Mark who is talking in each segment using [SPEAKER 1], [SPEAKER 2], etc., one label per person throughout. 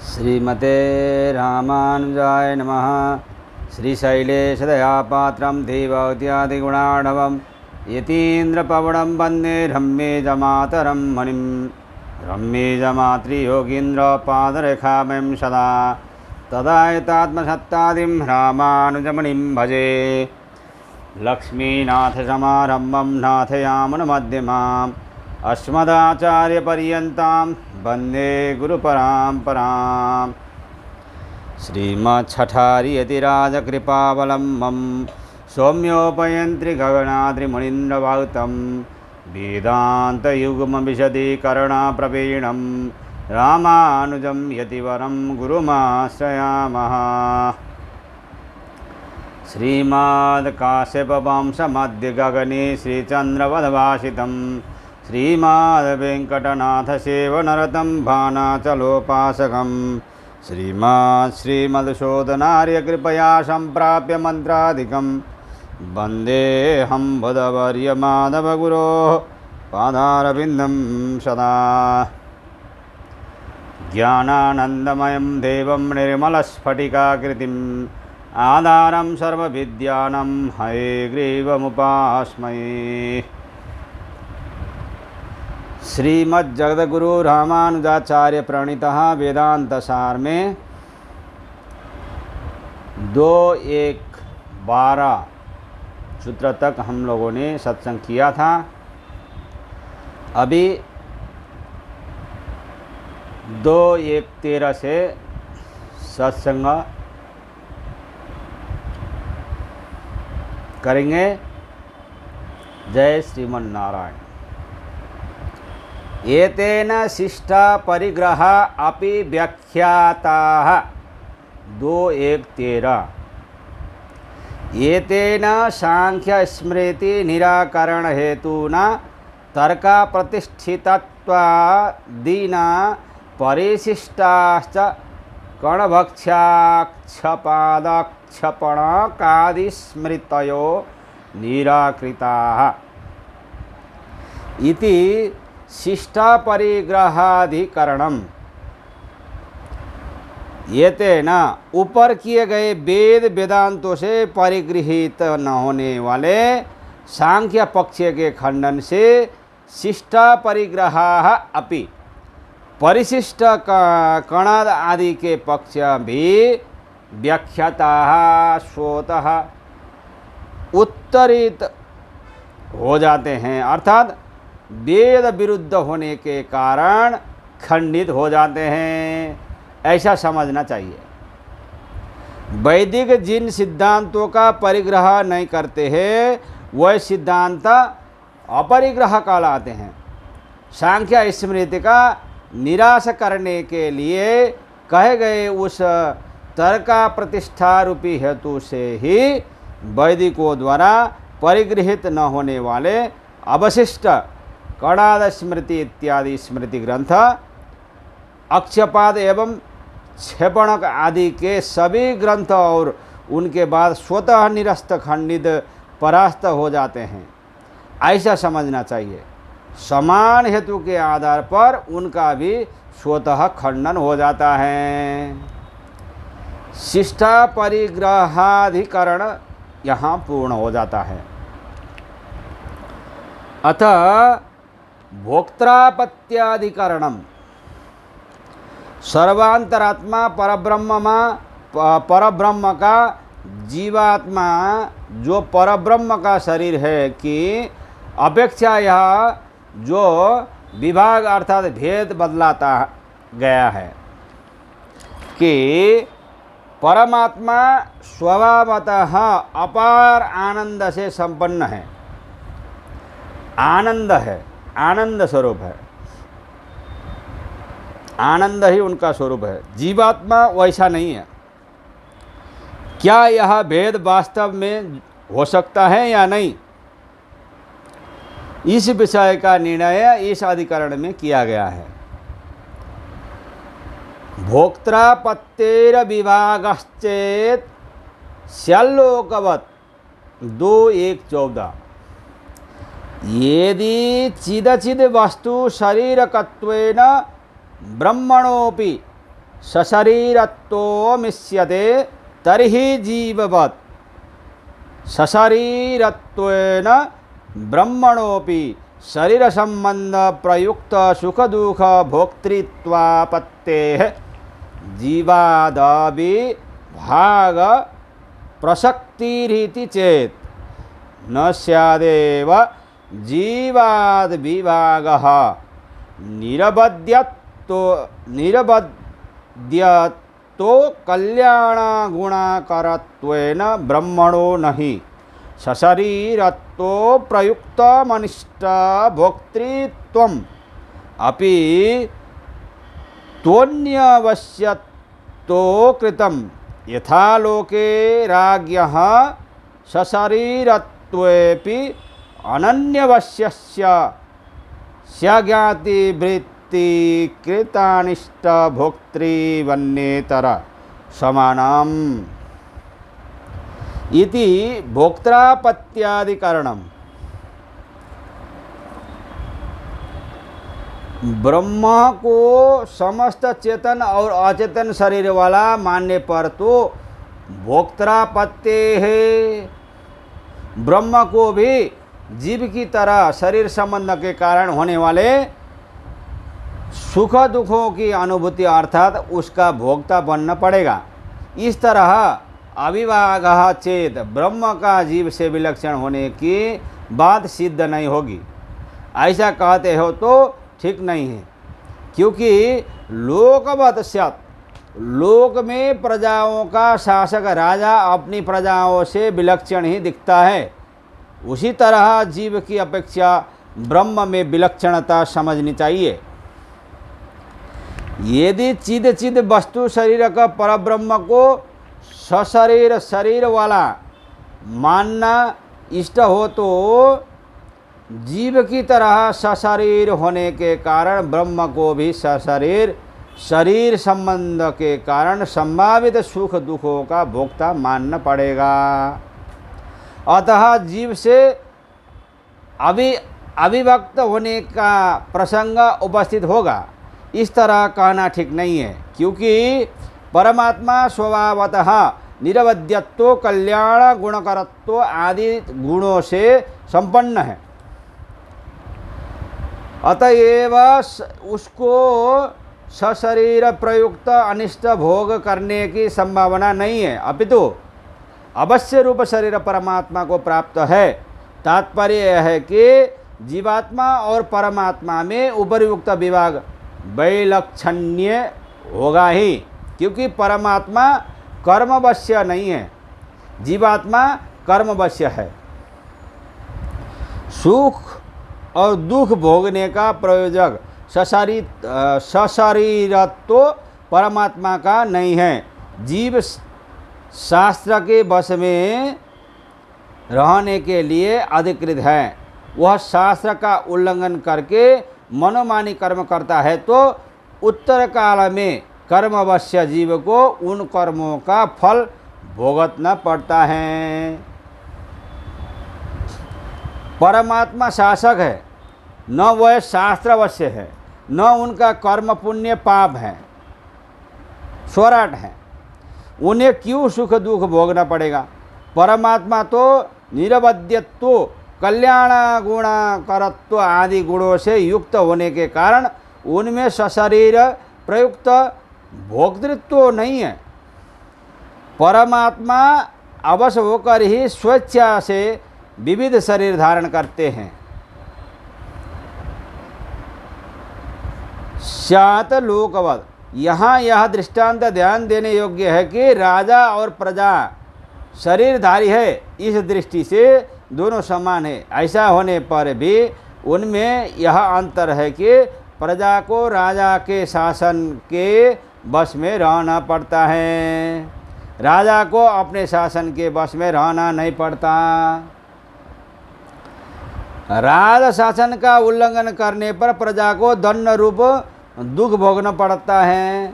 [SPEAKER 1] श्रीमते रामानुजाय नमः। श्रीशैलेशदयापात्रं देवौत्यादिगुणार्णवं यतीन्द्रपवनं वन्दे रम्येजमातरं मणिं रम्येजमातृयोगीन्द्रपादरेखामयं सदा तदायतात्मसत्तादिं रामानुजमणिं भजे। लक्ष्मीनाथसमारम्भं नाथयामुनमध्यमाम् अस्मदाचार्यपर्यन्तां वन्दे गुरुपरम्पराम्। श्रीमच्छठारियतिराजकृपावलम्बं सौम्योपयन्त्रि गगनाद्रिमुनीन्द्रवाहुतं वेदान्तयुग्मविशदीकरणाप्रवीणं रामानुजं यतिवरं गुरुमाश्रयामः। श्रीमद्काश्यपवंशमध्यगगने श्रीचन्द्रवदभाषितं श्रीमद्वेङ्कटनाथसेवनरतं भानाचलोपासकं श्रीमदशोधनार्यकृपया सम्प्राप्य मन्त्रादिकं वन्देऽहं बुधवर्यमाधवगुरोः पादारविन्दं सदा। ज्ञानानन्दमयं देवं निर्मलस्फटिकाकृतिम् आधारं सर्वविद्यानां हयग्रीवमुपास्महे। श्रीमज्जगद्गुरु रामानुजाचार्य प्रणीतः वेदांत सार में 2-1-12 सूत्र तक हम लोगों ने सत्संग किया था। अभी 2-1-13 से सत्संग करेंगे। जय श्रीमन नारायण। एतेन शिष्टा परिग्रह अपि व्याख्याताः 2-1-13। एतेन सांख्य स्मृति निराकरण हेतुना तर्का प्रतिष्ठितत्वादीना परिशिष्टाश्च कणभक्ष्याक्षपादक्षपणकादिस्मृतयो निराकृताः इति शिष्टापरिग्रहाधिकरणम्। एतेन ऊपर किए गए वेद वेदांतों से परिगृहित न होने वाले सांख्य पक्ष के खंडन से शिष्टा परिग्रहाः अपि परिशिष्ट कणाद आदि के पक्ष भी व्याख्याताः स्वतः उत्तरित हो जाते हैं, अर्थात वेद विरुद्ध होने के कारण खंडित हो जाते हैं, ऐसा समझना चाहिए। वैदिक जिन सिद्धांतों का परिग्रह नहीं करते हैं वह सिद्धांत अपरिग्रह कहलाते हैं। सांख्य स्मृति का निराश करने के लिए कहे गए उस तर्का प्रतिष्ठा रूपी हेतु से ही वैदिकों द्वारा परिगृहित न होने वाले अवशिष्ट कणाद स्मृति इत्यादि स्मृति ग्रंथ अक्षपाद एवं क्षेपणक आदि के सभी ग्रंथ और उनके बाद स्वतः निरस्त खंडित परास्त हो जाते हैं, ऐसा समझना चाहिए। समान हेतु के आधार पर उनका भी स्वतः खंडन हो जाता है। शिष्टा परिग्रहाधिकरण यहाँ पूर्ण हो जाता है। अतः भोक्त्रापत्याधिकरणम सर्वांतरात्मा परब्रह्म का जीवात्मा जो परब्रह्म का शरीर है कि अपेक्षा यह जो विभाग अर्थात भेद बदलाता गया है कि परमात्मा स्वभावतः अपार आनंद से संपन्न है, आनंद है, आनंद स्वरूप है, आनंद ही उनका स्वरूप है। जीवात्मा वैसा नहीं है। क्या यह भेद वास्तव में हो सकता है या नहीं, इस विषय का निर्णय इस अधिकरण में किया गया है। भोक्त्रापत्तेर विभागश्चेत स्याल्लोकवत् 2-1-14। यदि चिदचिद वस्तु शरीरकत्वेन ब्रह्मणोपि सशरीरत्वमिष्यते तर्हि जीववत् सशरीरत्वेन ब्रह्मणोपि शरीर संबंध प्रयुक्त सुख दुख भोक्तृत्वापत्तेः जीवादपि भाग प्रसक्तिरिति चेत् न स्यादेव जीवाद् विभागः निरबध्यतो कल्याण गुणाकरत्वेन ब्रह्मणो नहि सशरीरत्व प्रयुक्तमनिष्ट भोक्तृत्वम् अपि त्वन्यवश्यतो कृतं यथा लोके राज्ञः सशरीरत्वेऽपि अनन्यवश्यस्य स्याज्ञातिवृत्तिकृतानिष्ट भोक्तृवन्येतर समानम् इति भोक्त्रापत्यादिकरणम्। ब्रह्म को समस्त चेतन और अचेतन शरीर वाला मानने पर तो भोक्त्रापत्य है। ब्रह्म को भी जीव की तरह शरीर संबंध के कारण होने वाले सुख दुखों की अनुभूति अर्थात उसका भोक्ता बनना पड़ेगा। इस तरह अविभागः चेत ब्रह्म का जीव से विलक्षण होने की बात सिद्ध नहीं होगी। ऐसा कहते हो तो ठीक नहीं है, क्योंकि लोकवत् स्यात्, लोक में प्रजाओं का शासक राजा अपनी प्रजाओं से विलक्षण ही दिखता है। उसी तरह जीव की अपेक्षा ब्रह्म में विलक्षणता समझनी चाहिए। यदि चिद चिद वस्तु शरीर का परब्रह्म को सशरीर शरीर वाला मानना इष्ट हो तो जीव की तरह सशरीर होने के कारण ब्रह्म को भी सशरीर शरीर संबंध के कारण संभावित सुख दुखों का भोक्ता मानना पड़ेगा। अतः जीव से अविभक्त होने का प्रसंग उपस्थित होगा। इस तरह कहना ठीक नहीं है, क्योंकि परमात्मा स्वभावतः निरवध्यत्व कल्याण गुणकरत्व आदि गुणों से संपन्न है। अतएव उसको सशरीर प्रयुक्त अनिष्ट भोग करने की संभावना नहीं है, अपितु अवश्य रूप शरीर परमात्मा को प्राप्त है। तात्पर्य यह है कि जीवात्मा और परमात्मा में उपर्युक्त विभाग वैलक्षण्य होगा ही, क्योंकि परमात्मा कर्मवश्य नहीं है, जीवात्मा कर्मवश्य है। सुख और दुख भोगने का प्रयोजक सशरीरत्व परमात्मा का नहीं है। जीव शास्त्र के वश में रहने के लिए अधिकृत है। वह शास्त्र का उल्लंघन करके मनोमानी कर्म करता है तो उत्तर काल में कर्मवश्य जीव को उन कर्मों का फल भोगतना पड़ता है। परमात्मा शासक है, न वह शास्त्रवश्य है, न उनका कर्म पुण्य पाप है, स्वराट है। उन्हें क्यों सुख दुख भोगना पड़ेगा? परमात्मा तो निरवध्यत्व कल्याण गुणाकरत्व आदि गुणों से युक्त होने के कारण उनमें सशरीर प्रयुक्त भोक्तृत्व नहीं है। परमात्मा अवश्य होकर ही स्वेच्छा से विविध शरीर धारण करते हैं। स्यात् लोकवत्, यहाँ यह दृष्टांत ध्यान देने योग्य है कि राजा और प्रजा शरीरधारी है। इस दृष्टि से दोनों समान है। ऐसा होने पर भी उनमें यह अंतर है कि प्रजा को राजा के शासन के बस में रहना पड़ता है, राजा को अपने शासन के बस में रहना नहीं पड़ता। राज शासन का उल्लंघन करने पर प्रजा को दंड रूप दुख भोगना पड़ता है।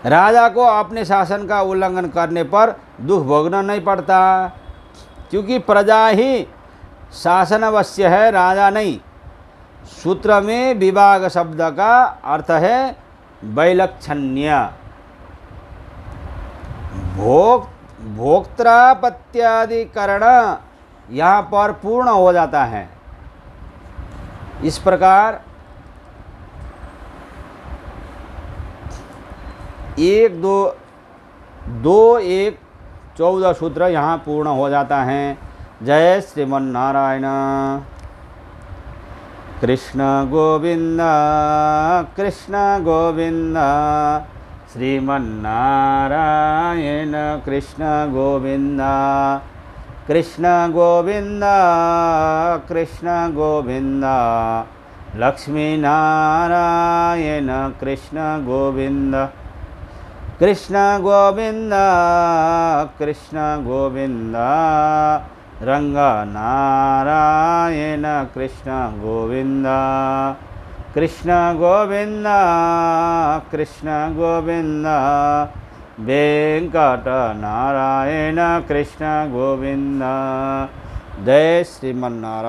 [SPEAKER 1] राजा को अपने शासन का उल्लंघन करने पर दुख भोगना नहीं पड़ता, क्योंकि प्रजा ही शासनवश्य है, राजा नहीं। सूत्र में विभाग शब्द का अर्थ है वैलक्षण्य भोक्त्रापत्यादिकरण यहाँ पर पूर्ण हो जाता है। इस प्रकार 1 2 2 1 14 सूत्र यहाँ पूर्ण हो जाता है। जय श्रीमन्नारायण। कृष्ण गोविंद कृष्ण गोविंद श्रीमन्नारायण कृष्ण गोविंद कृष्ण गोविंद कृष्ण गोविंद लक्ष्मी नारायण कृष्ण गोविंद कृष्ण गोविंद कृष्ण गोविंद रंग नारायण कृष्ण गोविंद कृष्ण गोविंद कृष्ण गोविंद वेंकट नारायण कृष्ण गोविंद। जय श्रीमन्नारायण।